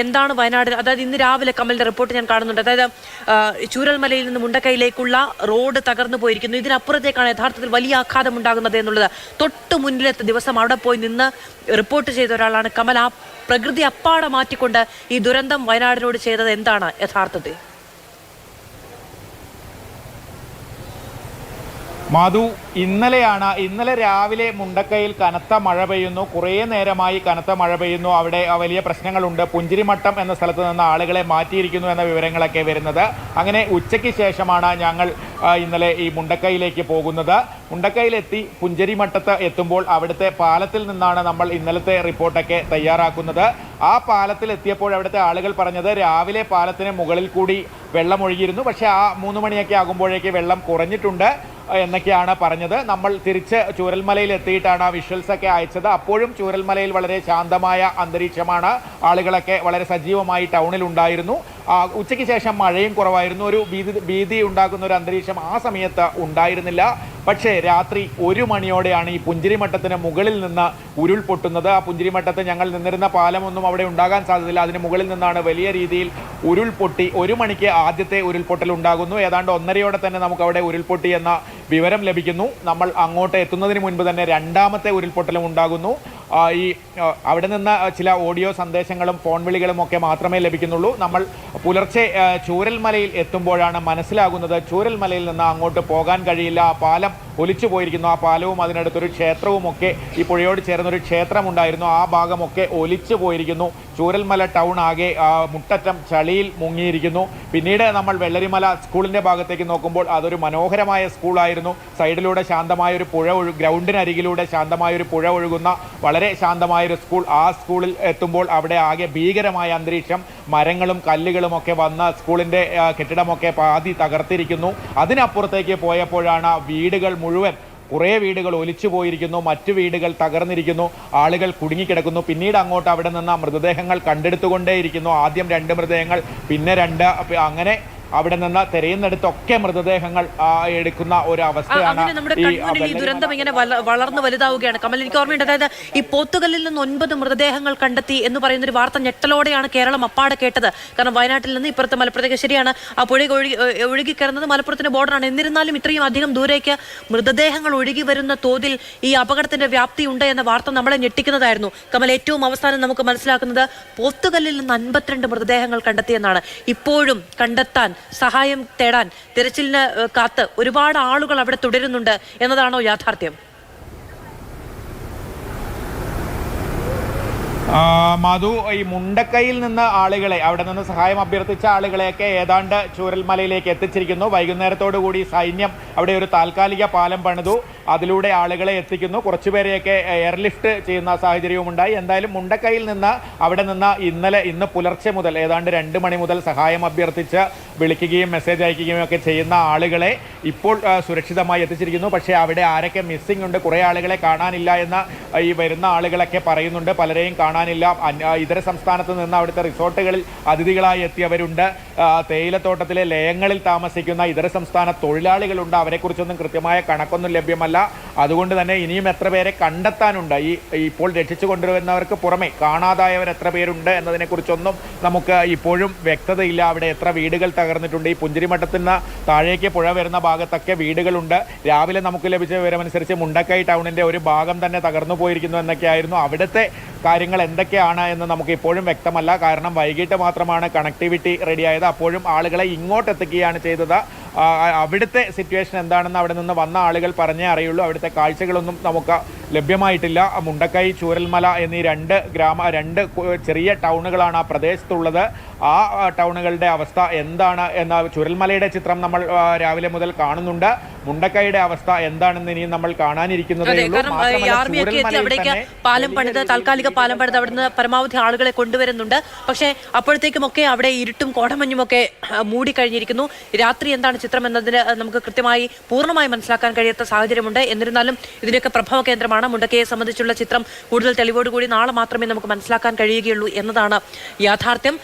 എന്താണ് വയനാട്, അതായത് ഇന്ന് രാവിലെ കമലിന്റെ റിപ്പോർട്ട് ഞാൻ കാണുന്നുണ്ട്. അതായത് ചൂരൽമലയിൽ നിന്ന് മുണ്ടക്കൈയിലേക്കുള്ള റോഡ് തകർന്നു പോയിരിക്കുന്നു. ഇതിനപ്പുറത്തേക്കാണ് യഥാർത്ഥത്തിൽ വലിയ ആഘാതം ഉണ്ടാകുന്നത് എന്നുള്ളത് തൊട്ട് മുന്നിലത്തെ ദിവസം അവിടെ പോയി നിന്ന് റിപ്പോർട്ട് ചെയ്ത ഒരാളാണ് കമൽ. ആ പ്രകൃതി അപ്പാടെ മാറ്റിക്കൊണ്ട് ഈ ദുരന്തം വയനാടിനോട് ചെയ്തത് എന്താണ് യഥാർത്ഥത്തിൽ? മാധു, ഇന്നലെ രാവിലെ മുണ്ടക്കയിൽ കനത്ത മഴ പെയ്യുന്നു. കുറേ നേരമായി കനത്ത മഴ പെയ്യുന്നു. അവിടെ വലിയ പ്രശ്നങ്ങളുണ്ട്. പുഞ്ചിരിമട്ടം എന്ന സ്ഥലത്ത് നിന്ന് ആളുകളെ മാറ്റിയിരിക്കുന്നു എന്ന വിവരങ്ങളൊക്കെ വരുന്നത്. അങ്ങനെ ഉച്ചയ്ക്ക് ശേഷമാണ് ഞങ്ങൾ ഇന്നലെ ഈ മുണ്ടക്കയിലേക്ക് പോകുന്നത്. മുണ്ടക്കയിലെത്തി പുഞ്ചിരിമട്ടത്ത് എത്തുമ്പോൾ അവിടുത്തെ പാലത്തിൽ നിന്നാണ് നമ്മൾ ഇന്നലത്തെ റിപ്പോർട്ടൊക്കെ തയ്യാറാക്കുന്നത്. ആ പാലത്തിൽ എത്തിയപ്പോൾ അവിടുത്തെ ആളുകൾ പറഞ്ഞത് രാവിലെ പാലത്തിന് മുകളിൽ കൂടി വെള്ളം ഒഴുകിയിരുന്നു, പക്ഷേ ആ 3 മണിയൊക്കെ ആകുമ്പോഴേക്ക് വെള്ളം കുറഞ്ഞിട്ടുണ്ട് എന്നൊക്കെയാണ് പറഞ്ഞത്. നമ്മൾ തിരിച്ച് ചൂരൽമലയിൽ എത്തിയിട്ടാണ് ആ വിഷ്വൽസൊക്കെ അയച്ചത്. അപ്പോഴും ചൂരൽമലയിൽ വളരെ ശാന്തമായ അന്തരീക്ഷമാണ്. ആളുകളൊക്കെ വളരെ സജീവമായി ടൗണിൽ ഉണ്ടായിരുന്നു. ഉച്ചയ്ക്ക് ശേഷം മഴയും കുറവായിരുന്നു. ഒരു ഭീതി ഉണ്ടാക്കുന്ന ഒരു അന്തരീക്ഷം ആ സമയത്ത് ഉണ്ടായിരുന്നില്ല. പക്ഷേ രാത്രി 1 മണിയോടെയാണ് ഈ പുഞ്ചിരിമട്ടത്തിന് മുകളിൽ നിന്ന് ഉരുൾപൊട്ടുന്നത്. ആ പുഞ്ചിരിമട്ടത്ത് ഞങ്ങൾ നിന്നിരുന്ന പാലമൊന്നും അവിടെ ഉണ്ടാകാൻ സാധ്യതയില്ല. അതിന് മുകളിൽ നിന്നാണ് വലിയ രീതിയിൽ ഉരുൾപൊട്ടി. 1 മണിക്ക് ആദ്യത്തെ ഉരുൾപൊട്ടൽ ഉണ്ടാകുന്നു. ഏതാണ്ട് 1:30 തന്നെ നമുക്ക് അവിടെ ഉരുൾപൊട്ടി എന്ന വിവരം ലഭിക്കുന്നു. നമ്മൾ അങ്ങോട്ട് എത്തുന്നതിന് മുൻപ് തന്നെ രണ്ടാമത്തെ ഉരുൾപൊട്ടലും ഉണ്ടാകുന്നു. അവിടെ നിന്ന് ചില ഓഡിയോ സന്ദേശങ്ങളും ഫോൺ വിളികളും ഒക്കെ മാത്രമേ ലഭിക്കുന്നുള്ളൂ. നമ്മൾ പുലർച്ചെ ചൂരൽമലയിൽ എത്തുമ്പോഴാണ് മനസ്സിലാകുന്നത് ചൂരൽമലയിൽ നിന്ന് അങ്ങോട്ട് പോകാൻ കഴിയില്ല. ആ പാലം ഒലിച്ചു പോയിരിക്കുന്നു. ആ പാലവും അതിനടുത്തൊരു ക്ഷേത്രവും ഒക്കെ, ഈ പുഴയോട് ചേർന്നൊരു ക്ഷേത്രമുണ്ടായിരുന്നു, ആ ഭാഗമൊക്കെ ഒലിച്ചു പോയിരിക്കുന്നു. ചൂരൽമല ടൗൺ ആകെ മുട്ടറ്റം ചളിയിൽ മുങ്ങിയിരിക്കുന്നു. പിന്നീട് നമ്മൾ വെള്ളരിമല സ്കൂളിൻ്റെ ഭാഗത്തേക്ക് നോക്കുമ്പോൾ അതൊരു മനോഹരമായ സ്കൂളായിരുന്നു. സൈഡിലൂടെ ശാന്തമായൊരു പുഴ ഗ്രൗണ്ടിനരികിലൂടെ ശാന്തമായൊരു പുഴ ഒഴുകുന്ന വളരെ ശാന്തമായൊരു സ്കൂൾ. ആ സ്കൂളിൽ എത്തുമ്പോൾ അവിടെ ആകെ ഭീകരമായ അന്തരീക്ഷം. മരങ്ങളും കല്ലുകളും ഒക്കെ വന്ന് സ്കൂളിൻ്റെ കെട്ടിടമൊക്കെ പാതി തകർത്തിരിക്കുന്നു. അതിനപ്പുറത്തേക്ക് പോയപ്പോഴാണ് വീടുകൾ മുഴുവൻ, കുറേ വീടുകൾ ഒലിച്ചു പോയിരിക്കുന്നു, മറ്റു വീടുകൾ തകർന്നിരിക്കുന്നു, ആളുകൾ കുടുങ്ങിക്കിടക്കുന്നു. പിന്നീട് അങ്ങോട്ട് അവിടെ നിന്ന് മൃതദേഹങ്ങൾ കണ്ടെടുത്തുകൊണ്ടേയിരിക്കുന്നു. ആദ്യം 2 മൃതദേഹങ്ങൾ, പിന്നെ 2, അങ്ങനെ അവിടെ നിന്ന് തിരയുന്നിടത്തൊക്കെ മൃതദേഹങ്ങൾ എടുക്കുന്ന ഒരു അവസ്ഥയാണ്. ഈ ദുരന്തം ഇങ്ങനെ വളർന്നു വലുതാവുകയാണ്. കമൽ, എനിക്ക് ഓർമ്മയുണ്ട്, അതായത് ഈ പോത്തുകല്ലിൽ നിന്ന് 9 മൃതദേഹങ്ങൾ കണ്ടെത്തി എന്ന് പറയുന്ന ഒരു വാർത്ത ഞെട്ടലോടെയാണ് കേരളം അപ്പാടെ കേട്ടത്. കാരണം വയനാട്ടിൽ നിന്ന് ഇപ്പുറത്ത് മലപ്പുറത്തേക്ക്, ശരിയാണ്, ആ പുഴ ഒഴുകിക്കയറുന്നത് മലപ്പുറത്തിന്റെ ബോർഡറാണ്. എന്നിരുന്നാലും ഇത്രയും അധികം ദൂരേക്ക് മൃതദേഹങ്ങൾ ഒഴുകി വരുന്ന തോതിൽ ഈ അപകടത്തിന്റെ വ്യാപ്തി ഉണ്ട് എന്ന വാർത്ത നമ്മളെ ഞെട്ടിക്കുന്നതായിരുന്നു. കമൽ, ഏറ്റവും അവസാനം നമുക്ക് മനസ്സിലാക്കുന്നത് പോത്തുകല്ലിൽ നിന്ന് 52 മൃതദേഹങ്ങൾ കണ്ടെത്തിയെന്നാണ്. ഇപ്പോഴും കണ്ടെത്താൻ, സഹായം തേടാൻ, തിരച്ചിലിന് കാത്ത് ഒരുപാട് ആളുകൾ അവിടെ തുടരുന്നുണ്ട് എന്നതാണോ യാഥാർത്ഥ്യം? മധു, ഈ മുണ്ടക്കയിൽ നിന്ന് ആളുകളെ, അവിടെ നിന്ന് സഹായം അഭ്യർത്ഥിച്ച ആളുകളെയൊക്കെ ഏതാണ്ട് ചൂരൽമലയിലേക്ക് എത്തിച്ചിരിക്കുന്നു. വൈകുന്നേരത്തോടു കൂടി സൈന്യം അവിടെ ഒരു താൽക്കാലിക പാലം പണിതു. അതിലൂടെ ആളുകളെ എത്തിക്കുന്നു. കുറച്ചുപേരെയൊക്കെ എയർലിഫ്റ്റ് ചെയ്യുന്ന സാഹചര്യവും ഉണ്ടായി. എന്തായാലും മുണ്ടക്കയിൽ നിന്ന് അവിടെ നിന്ന് ഇന്ന് പുലർച്ചെ മുതൽ ഏതാണ്ട് 2 മണി മുതൽ സഹായം അഭ്യർത്ഥിച്ച് വിളിക്കുകയും മെസ്സേജ് അയക്കുകയും ഒക്കെ ചെയ്യുന്ന ആളുകളെ ഇപ്പോൾ സുരക്ഷിതമായി എത്തിച്ചിരിക്കുന്നു. പക്ഷേ അവിടെ ആരൊക്കെ മിസ്സിംഗ് ഉണ്ട്, കുറേ ആളുകളെ കാണാനില്ല എന്ന് ഈ വരുന്ന ആളുകളൊക്കെ പറയുന്നുണ്ട്. പലരെയും കാണാനില്ല. ഇതര സംസ്ഥാനത്ത് നിന്ന് അവിടുത്തെ റിസോർട്ടുകളിൽ അതിഥികളായി എത്തിയവരുണ്ട്. തേയിലത്തോട്ടത്തിലെ ലയങ്ങളിൽ താമസിക്കുന്ന ഇതര സംസ്ഥാന തൊഴിലാളികളുണ്ട്. അവരെക്കുറിച്ചൊന്നും കൃത്യമായ കണക്കൊന്നും ലഭ്യമല്ല. അതുകൊണ്ട് തന്നെ ഇനിയും എത്ര പേരെ കണ്ടെത്താനുണ്ട്, ഇപ്പോൾ രക്ഷിച്ചു കൊണ്ടുവരുന്നവർക്ക് പുറമെ കാണാതായവർ എത്ര പേരുണ്ട് എന്നതിനെക്കുറിച്ചൊന്നും നമുക്ക് ഇപ്പോഴും വ്യക്തതയില്ല. അവിടെ എത്ര വീടുകൾ തകർന്നിട്ടുണ്ട്. ഈ പുഞ്ചിരിമട്ടത്തിന് താഴേക്ക് പുഴ വരുന്ന ഭാഗത്തൊക്കെ വീടുകളുണ്ട്. രാവിലെ നമുക്ക് ലഭിച്ച വിവരമനുസരിച്ച് മുണ്ടക്കൈ ടൗണിൻ്റെ ഒരു ഭാഗം തന്നെ തകർന്നു പോയിരിക്കുന്നു എന്നൊക്കെയായിരുന്നു. അവിടുത്തെ കാര്യങ്ങൾ എന്തൊക്കെയാണ് എന്ന് നമുക്ക് ഇപ്പോഴും വ്യക്തമല്ല. കാരണം വൈകിട്ട് മാത്രമാണ് കണക്ടിവിറ്റി റെഡിയായത്. അപ്പോഴും ആളുകളെ ഇങ്ങോട്ട് എത്തിക്കുകയാണ് ചെയ്തത്. അവിടുത്തെ സിറ്റുവേഷൻ എന്താണെന്ന് അവിടെ നിന്ന് വന്ന ആളുകൾ പറഞ്ഞേ അറിയുള്ളൂ. അവിടുത്തെ കാഴ്ചകളൊന്നും നമുക്ക് ലഭ്യമായിട്ടില്ല. മുണ്ടക്കൈ, ചൂരൽമല എന്നീ 2 ചെറിയ ടൗണുകളാണ് ആ പ്രദേശത്തുള്ളത്. ആ ടൗണുകളുടെ അവസ്ഥ എന്താണ് എന്ന ചൂരൽമലയുടെ ചിത്രം നമ്മൾ രാവിലെ മുതൽ കാണുന്നുണ്ട്. മുണ്ടക്കൈയുടെ അവസ്ഥ എന്താണെന്ന് ഇനിയും നമ്മൾ കാണാനിരിക്കുന്നതേ ഉള്ളൂ. പാലം പണിത്, താൽക്കാലിക പാലം പണിത് അവിടുന്ന് പരമാവധി ആളുകളെ കൊണ്ടുവരുന്നുണ്ട്. പക്ഷേ അപ്പോഴത്തേക്കുമൊക്കെ അവിടെ ഇരുട്ടും കോടമഞ്ഞുമൊക്കെ മൂടിക്കഴിഞ്ഞിരിക്കുന്നു. രാത്രി എന്താണ് ചിത്രം എന്നതിന് നമുക്ക് കൃത്യമായി പൂർണ്ണമായി മനസ്സിലാക്കാൻ കഴിയാത്ത സാഹചര്യമുണ്ട്. എന്നിരുന്നാലും ഇതിനൊക്കെ പ്രഭവ കേന്ദ്രമാണ് മുണ്ടക്കയെ സംബന്ധിച്ചുള്ള ചിത്രം. കൂടുതൽ തെളിവോടുകൂടി നാളെ മാത്രമേ നമുക്ക് മനസ്സിലാക്കാൻ കഴിയുകയുള്ളൂ എന്നതാണ് യാഥാർത്ഥ്യം.